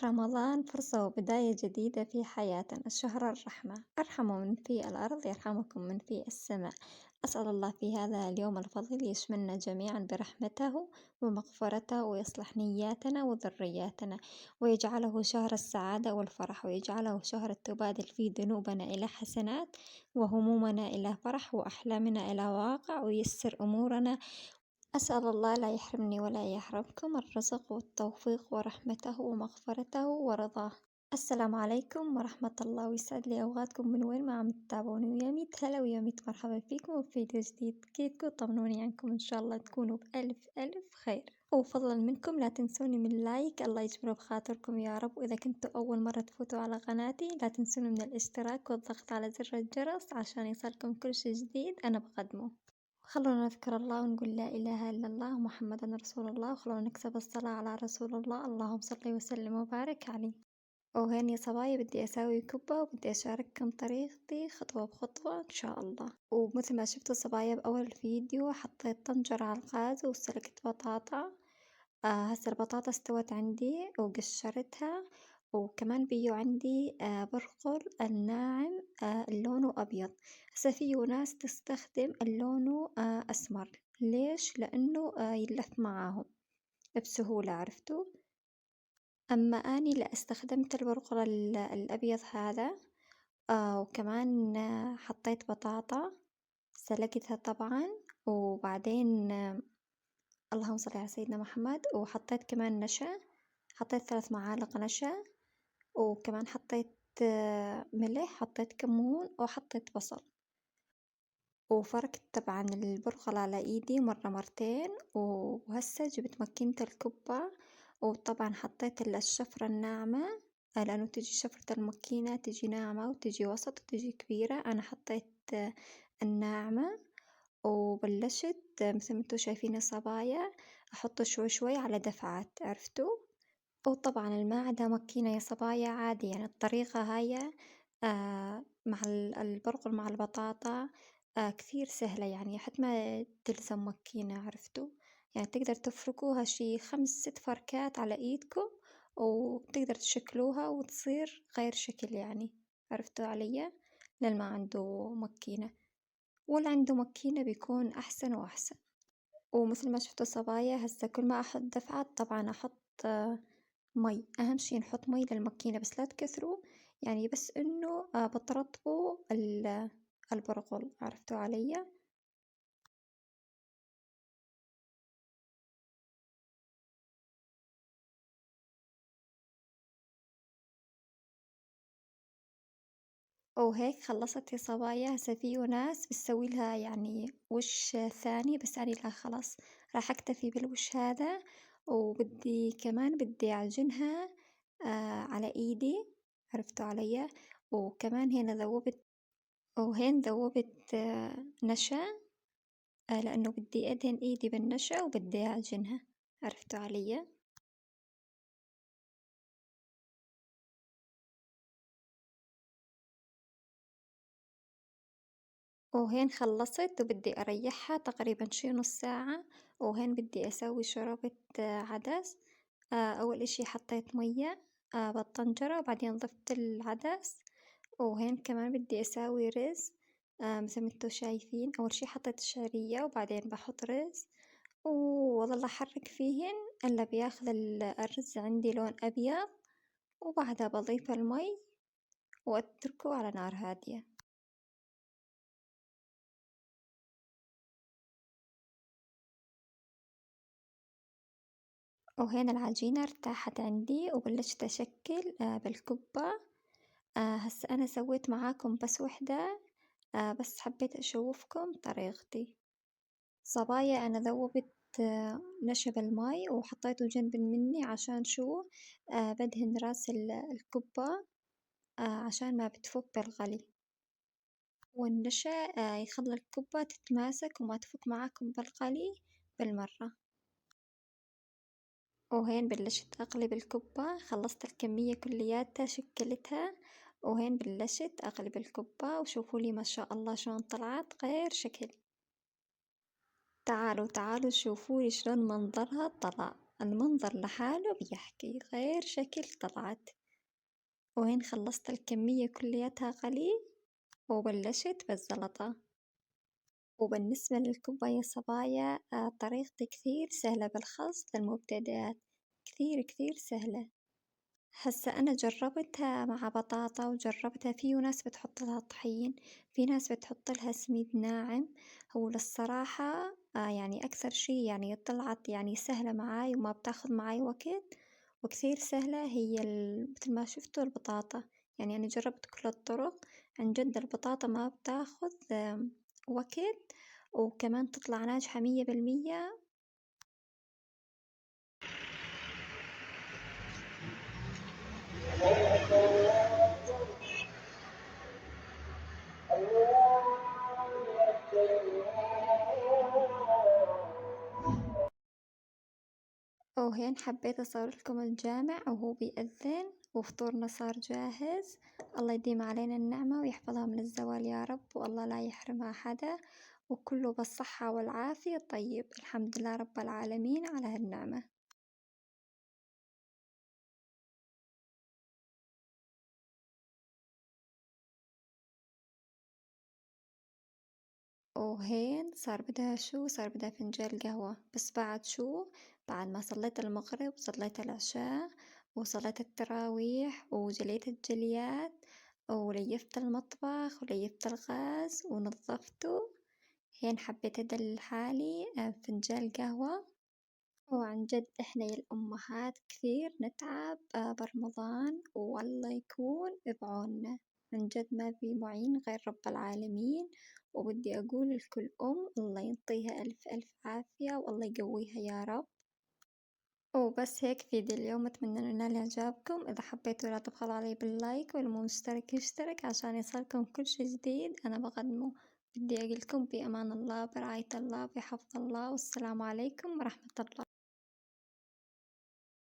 رمضان فرصة وبداية جديدة في حياتنا، شهر الرحمة، ارحموا من في الأرض يرحمكم من في السماء. أسأل الله في هذا اليوم الفضيل يشملنا جميعا برحمته ومغفرته ويصلح نياتنا وذرياتنا، ويجعله شهر السعادة والفرح، ويجعله شهر تبادل فيه ذنوبنا إلى حسنات وهمومنا إلى فرح وأحلامنا إلى واقع، وييسر أمورنا. أسأل الله لا يحرمني ولا يحرمكم الرزق والتوفيق ورحمته ومغفرته ورضاه. السلام عليكم ورحمة الله، ويسعد لي أوقاتكم من وين ما عم تتابعوني، ويا ميت هلا ويا ميت مرحبا فيكم في فيديو جديد. كيفكم؟ طمنوني عنكم، إن شاء الله تكونوا بألف ألف خير. وفضلا منكم لا تنسوني من لايك، الله يجبر بخاطركم يا رب. وإذا كنتوا أول مرة تفوتوا على قناتي لا تنسوني من الاشتراك والضغط على زر الجرس عشان يصلكم كل شي جديد أنا بقدمه. خلونا نذكر الله ونقول لا إله إلا الله محمدا رسول الله، وخلونا نكتب الصلاة على رسول الله، اللهم صل وسلم وبارك عليه. وهين يا صبايا بدي أسوي كبة وبدي أشارككم طريقتي خطوة بخطوة إن شاء الله. ومثل ما شفتوا صبايا بأول الفيديو حطيت طنجرة على الغاز وسلقت بطاطا. هسه البطاطا استوت عندي وقشرتها، وكمان بيو عندي برغل الناعم لونه أبيض. هسه فيه ناس تستخدم اللونه أسمر، ليش؟ لأنه يلف معاهم بسهولة، عرفتوا؟ أما أني لا استخدمت البرغل الأبيض هذا. وكمان حطيت بطاطا سلقتها طبعا، وبعدين اللهم صل على سيدنا محمد، وحطيت كمان نشا، حطيت 3 معالق نشا، وكمان حطيت ملح، حطيت كمون، وحطيت بصل. وفركت طبعا البرغل على ايدي مرة مرتين. وهسه جبت ماكينة الكبة، وطبعا حطيت الشفرة الناعمة، لأنه تجي شفرة الماكينة تجي ناعمة وتجي وسط وتجي كبيرة. أنا حطيت الناعمة، وبلشت مثل ما انتوا شايفين الصبايا أحط شوي شوي على دفعات، عرفتوا؟ وطبعا الماء ده مكينة يا صبايا عادي، يعني الطريقة هاي مع البرغل مع البطاطا كثير سهلة، يعني حتى ما تلزم مكينة، عرفتوا؟ يعني تقدر تفركوها شي 5 6 فركات على ايدكم، وتقدر تشكلوها وتصير غير شكل يعني، عرفتوا علي؟ للي ما عنده مكينة، واللي عنده مكينة بيكون أحسن وأحسن. ومثل ما شفتوا صبايا هسه كل ما أحط دفعة طبعا أحط مي، أهم شي نحط مي للمكينة بس لا تكثروا، يعني بس إنه بترطبوا البرغل، عرفتوا علي؟ وهيك خلصت يا صبايا. هسه في ناس بتسوي لها يعني وش ثاني، بس أنا لا خلاص راح أكتفي بالوش هذا. وبدي كمان بدي أعجنها على إيدي، عرفتوا علي؟ وكمان هنا ذوبت نشا، لأنه بدي أدهن إيدي بالنشا وبدي أعجنها، عرفتوا علي؟ وهين خلصت وبدي أريحها تقريبا شي نص ساعة. وهين بدي أسوي شوربة عدس. أول إشي حطيت مية بالطنجرة، وبعدين ضفت العدس. وهين كمان بدي أسوي رز. مثل ما انتوا شايفين أول شي حطيت الشعرية، وبعدين بحط رز وأظل أحرك فيهن إلا بياخذ الرز عندي لون أبيض، وبعدها بضيف المي وأتركه على نار هادية. وهنا العجينة ارتاحت عندي وبلشت أشكل بالكبة. هسا أنا سويت معاكم بس وحدة، بس حبيت أشوفكم طريقتي. صبايا أنا ذوبت نشا بالماي وحطيته جنب مني عشان شو بدهن راس الكبة عشان ما بتفك بالغلي، والنشا يخلي الكبة تتماسك وما تفك معاكم بالغلي بالمرة. وهين بلشت أقلب الكبة، خلصت الكمية كلياتها شكلتها. وهين بلشت أقلب الكبة، وشوفوا لي ما شاء الله شلون طلعت غير شكل. تعالوا تعالوا شوفوا لي شلون منظرها طلع. المنظر لحاله بيحكي غير شكل طلعت. وهين خلصت الكمية كلياتها قليل وبلشت بالزلطة. وبالنسبة للكوباية صبايا طريقتي كثير سهلة بالخلط للمبتدئات، كثير سهلة. هسا أنا جربتها مع بطاطا وجربتها في ناس بتحط لها طحين، في ناس بتحط لها سميد ناعم. هو للصراحة يعني أكثر شي يعني طلعت يعني سهلة معاي وما بتاخد معاي وقت وكثير سهلة هي متل ما شفتوا البطاطا. يعني أنا جربت كل الطرق، عن جد البطاطا ما بتاخد وقت وكمان تطلع ناجحة 100%. وهين حبيت أصور لكم الجامع وهو بيأذن وفطورنا صار جاهز. الله يديم علينا النعمة ويحفظها من الزوال يا رب، والله لا يحرمها حدا، وكله بالصحة والعافية. طيب الحمد لله رب العالمين على هالنعمة. وهين صار بدها فنجان قهوة، بس بعد شو؟ بعد ما صليت المغرب وصليت العشاء وصليت التراويح وجليت الجليات وليفت المطبخ وليفت الغاز ونظفته. هين حبيت أدلل حالي بفنجان قهوة. وعن جد إحنا يا الأمهات كثير نتعب برمضان والله يكون بعوننا. عن جد ما في معين غير رب العالمين. وبدي أقول لكل أم الله ينطيها ألف عافية والله يقويها يا رب. وبس هيك فيديو اليوم، أتمنى إنه ينال إعجابكم. إذا حبيتوا لا تبخلوا علي باللايك، والمو مشترك يشترك عشان يصلكم كل شي جديد أنا بقدمه. بدي أقولكم بأمان الله، برعاية الله، بحفظ الله، والسلام عليكم ورحمة الله.